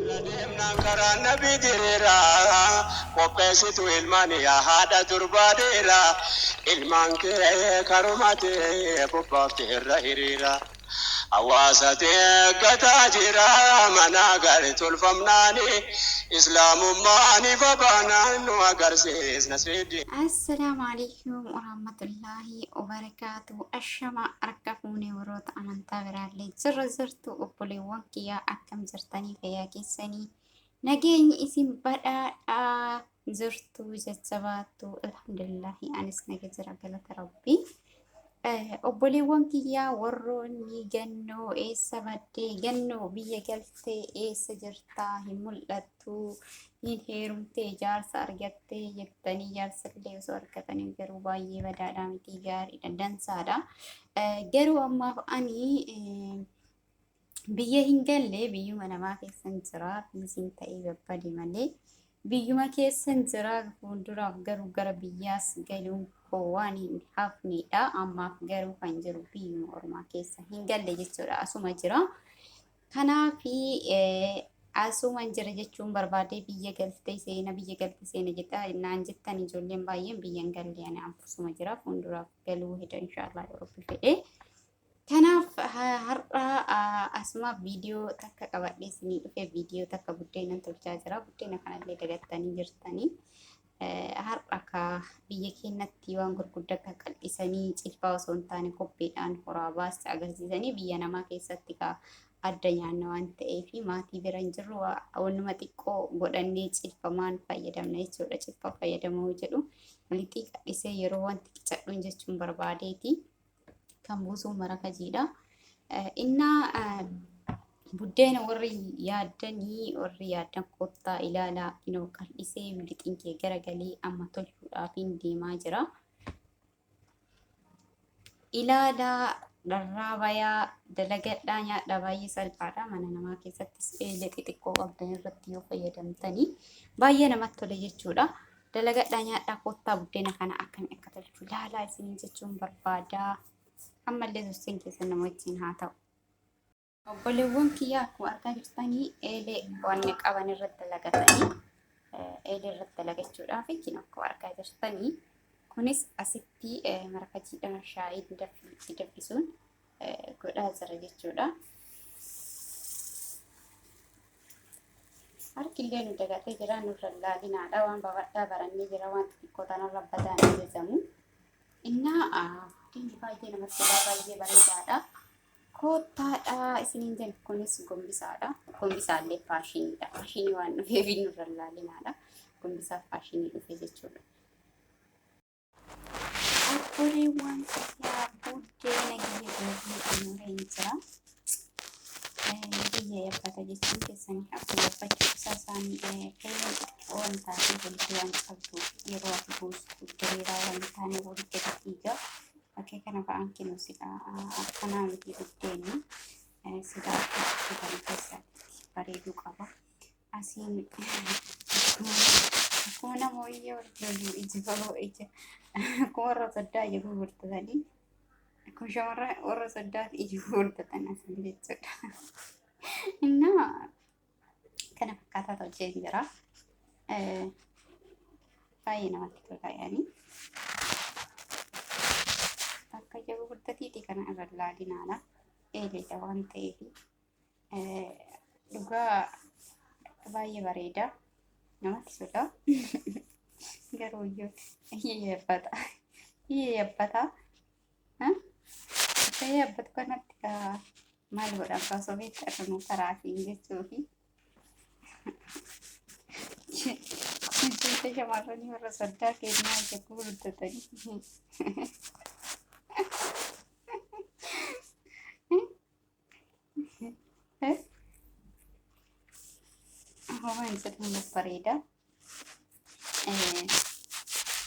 Deemnaan karaa nabii diriira qopheessitu ilmaan yaa haadha durbaadeera ilmaan kee karumatee bobbaafte irra hiriira hawaasa deeggataa jira mana gaarii tolfamnaani islaamummaan ifa baanaan nu agarsiisna seedii. السلام عليكم ورحمة الله وبركاته. الشمع ركبوني وروت أنا انتظر اللي زرت وقبلي وانكيا أكم زرتني فيا كيسني نجيني اسم بدأ زرت وزت الحمد لله أنس نجزر على ربي. obboleewwan kiyyaa warroonni gannoo eessa baddee gannoo biyya galtee eessa jirtaa hin mul'attu hin heerumtee jaarsa argattee jettanii jaarsallee osoo argatanii garuu baay'ee badaadhaa miti gaariidha dansaadha. Garuu ammaaf ani biyya hin galle biyyuma namaa keessan jira biisiin ta'ee babbade malee biyyuma keessan jira fuulduraaf garuu gara biyyaas galuun waan hin hafnedha. Ammaaf garuu kan jiru biyyuma ormaa keessa hin galle jechuudha. Asuma jira. Kanaaf asuma jira jechuun barbaadee biyya galtee seena jedha naan jettan ijoolleen baay'een biyya hin galle ani asuma jira fuulduraaf galuu heda inshaallah Rabbi fedhe. Kanaaf har'a asuma viidiyoo takka qabadhee isinii dhufe viidiyoo takka buddeena tolchaa jira. Buddeena kanallee dagattanii jirtanii. Har'a biyya keenyatti waan gurguddaa akka qal'isanii cilfaa osoo hin taane kopheedhaan horaa baasii agarsiisanii biyya namaa keessatti adda nyaanna waan ta'eef maatii bira hin jirru waanuma xiqqoo godhannee cilfamaan fayyadamna jechuudha. Cilfaa fayyadamoo jedhu lixii qal'isee yeroo wanti qicadhuun jechuun barbaadeeti kan buusuu maraka jiidha. Innaa buddeena warri yaadan kottaa ilaalaa inoo qal'isee lixiin kee garagalee amma tolchuudhaaf deemaa jira. Ilaalaa dharraa bayaa dalagadhaa nyaadhaa baay'ee salphaadha. Mana namaa keessattis eelee xixiqqoo qabdan irratti yoo fayyadamtanii baay'ee namatti tola jechuudha. Dalagadhaa nyaadhaa kottaa buddeena kana akkamiin akka tolchu ilaalaa isin jechuun barbaada. Ammallee sossiin keessan nama wajjin haa ta'u. Obboleewwan kiyyaa akkuma argaa jirtanii eelee wanni qaban irratti dalagatanii eelee irratti dalagachuudhaaf itti akkuma argaa jirtanii kunis asitti marqa jiidhaa shaayii daffisuun godhaa jira jechuudha. Harkillee nu dagatee jira nurra laalinaadha waan babal'aa barannee jira waan xixiqqoo tanarra badaan ajajamu. Innaa buddeeni baay'ee namatti tola baay'ee bareedaadha. Kottaadha isiniin jennu kunis gombisaadha. Gombisaallee faashiniidha. Faashinii waan dhufeef nurra laalinaadha. Gombisaa faashinii dhufe jechuudha. Obboleewwan kiyyaa buddeena biyya gootii anuura hin jira. Biyya yabbata jechuun keessanii akkuma yabbachuu isaa isaanii feelan xiqqoo waan taatee walitti waan qabdu yeroo ati buustu diriiraa waan taane walitti gadi dhiiga. Oke, kana ba'aan kinuusidha. Akkanaa miti buddeenni sidaa akka kan keessatti bareeduu qaba. Asiin akkuma nama wayyaa wal ija baloo ija akkuma warra soddaa ija gurgurtatanii akkuma shamarran warra soddaati ija gurgurtatan asiin jechuudha. Innaa kana fakkaataa tolchee jira. Baay'ee namatti tola yaani. Akka jabu guddatiiti kana irra laalinaadha. Eeleedha waan ta'eef dhugaa baay'ee bareeda namatti tola. Garuu iyyuu yaabbata akka yaabbatu kanatti maal godhan kaasoo beekta irra karaatiin jechuufi jecha shamarranii warra soddaa keenyaa jechuu gurgurtatanii. Waan jedhamu bareeda.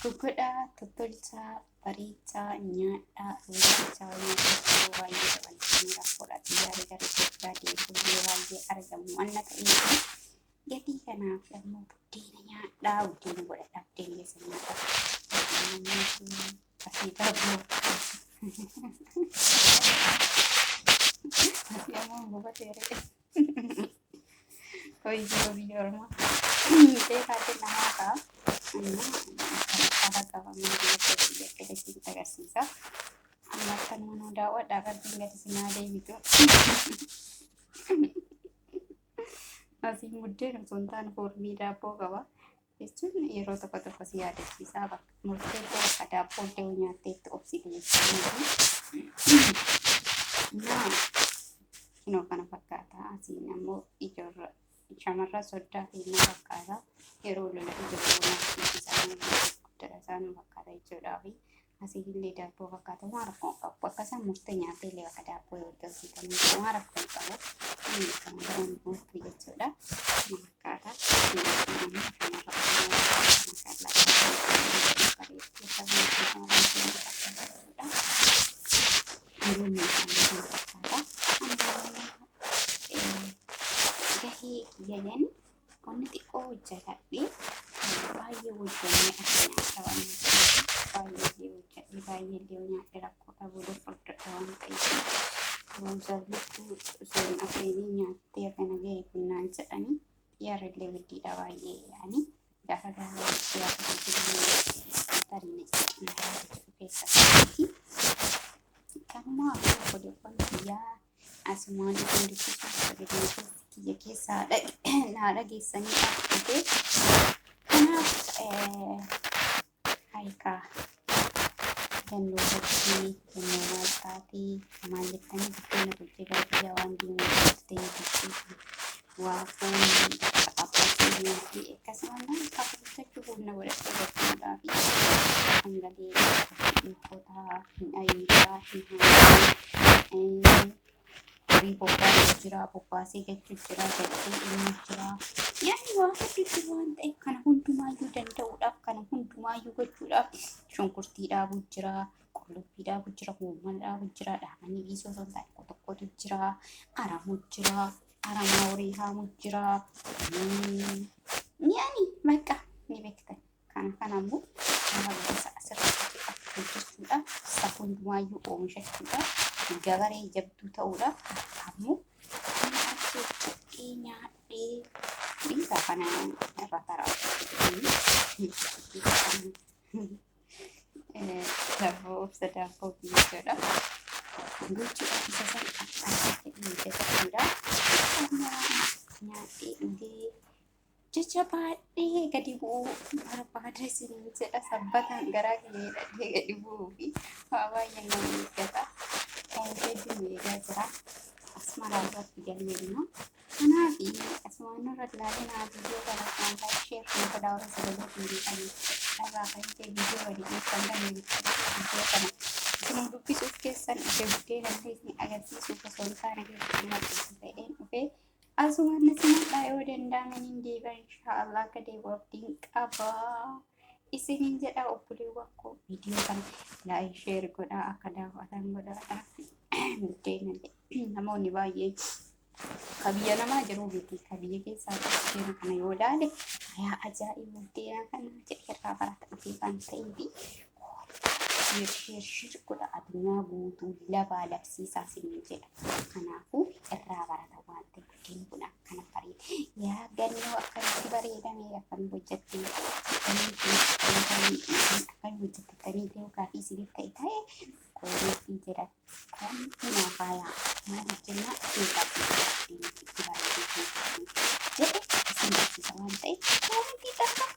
Gugudhaa tottolchaa bareechaa nyaadhaa hojjechaa nyaata baay'ee dabalanii rakkoodha. Xiyyaarri gara Itoophiyaa deebi'ee baay'ee argamu waan ta'eef gatii kanaaf immoo buddeena nyaadhaa buddeena godhadhaa buddeena keessa nyaadhaa. Asii darbuu. Asii ammoo buufateera. Hoyyoo biyya ormaa. Beekaatiin namaa ta'a. Kana qabamee biyya keessatti agarsiisa. Amma kan mana daawwadhaa qalbiin gadi sinaa deebitu. Asiin buddeen osoo hin taane foormii daabboo qaba. Jechuun yeroo tokko tokko si yaadachiisa. Murtee bakka daabboo illee nyaattee itti obsite jechuudha. Kinoo kana fakkaata. Asiin ammoo ijoorra shamarra soddaa fi na fakkaata. Yeroo lola ijoollee isaanii guddaa isaanii fakkaata jechuudha. Asii illee daabboo fakkaata. Waan rakkoon qabu. Akkasuma murtee nyaattee illee bakka daabboo yoo hojjetan waan rakkoon qabu. Inni kan biraan murtuu jechuudha. Fakkaata. Gahee kiyyan qonni xiqqoo hojjetadhe baay'ee hojjennee akka nyaata waan baay'ee hojjedhe baay'ee illee nyaadhe rakkoo dhabuudhaaf furdadha waan ta'eef roobsallettuu sun afeenii nyaattee akkana gahee bunnaan jedhanii yaarallee guddiidha baay'ee yaani gaafa gaafa siyaasa hojjetamee tarii keessatti kanumaa odeeffannoo biyyaa asumaan hundisuuf kiyya keessaa naa dhageessanii dhaabbatee kanaaf haayikaa yennoo hojii yennoo maaltaatii maal jettanii buddeena hojjetaa biyya waan diimaa buddeena hojjetii waa foon abbaatee fi akkasumas kaffalchachuu humna godhatee godhamuudhaa fi hangalee dhiibbootaa hin ayiidhaa hin haamee horii bobbaa jira bobbaasee gachuu jira gachuu ilmu jira yaani waan hedduutu waan ta'eef kana hundumaayyuu danda'uudhaaf kana hundumaayyuu gochuudhaaf shunkurtii dhaabuu jira qullubbii dhaabuu jira uumama dhaabuu jira dhaabanii dhiisoo osoo hin taane tokkotu jira aramuu jira aramaa horii haamuu jira yaani maqaa ni beektan kana ammoo kana gosa asirratti hojjechuudhaaf isa hundumaayyuu oomishachuudhaaf gabaree jabduu ta'uudhaaf ammoo kana hojjetee nyaadhee dhiisaa kana irra taraa daabboo obsa daabboo jechuudha. Gochuudhaaf isa san akka jedhamuudha. Nyaadhee dhugee jecha baadhee gadi bu'uu barbaada isiniin jedha sabbataan garaa keenya gadi bu'uu fi waa baay'ee nama eeggata. Hedduun eegaa jira. Asmaraa irratti galmeerina. Kanaaf asumaan irra ilaalinaa viidiyoo kana kan ishee fi daawwata sagalee fiilii irraa kan ishee viidiyoo walii kan galmeericha viidiyoo kana isin dubbisuuf keessan ishee buddeena illee isin agarsiisuuf osoo hin taane keessatti maxxansu ta'een dhufee asumaan nasi madhaa yoo danda'aman hin deebi'a inshaallah akka deebi'u abdiin qaba. Isiniin jedha obboleewwan koo viidiyoo kana laayik sheer godhaa akka daawwatan godhaa. Buddeena namoonni baay'ee kabiyya namaa jiru miti kabiyya keessaa buddeena kana yoo ilaale yaa ajaa'iba buddeena kana jedhee irraa barata dhufee kan ta'ee fi sheer godha addunyaa guutuu labaa labsiisaa isiniin jedha. Kanaafuu irraa barata waan ta'e buddeen kun akkana bareeda yaa gannoo akkamitti bareedame akkami hojjettee akkami hojjettatanii ta'uu fi isiniif ta'e koreetii jedha. Kan nama faaya maal jenna eegaa itti bareedee jedhe isin barsiisa waan ta'eef koreetii darbaa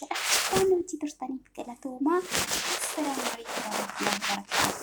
jedha. Waan hojii turtaniif galatoomaa. Assalamu alaikum warahmatullahi wabarakatuh.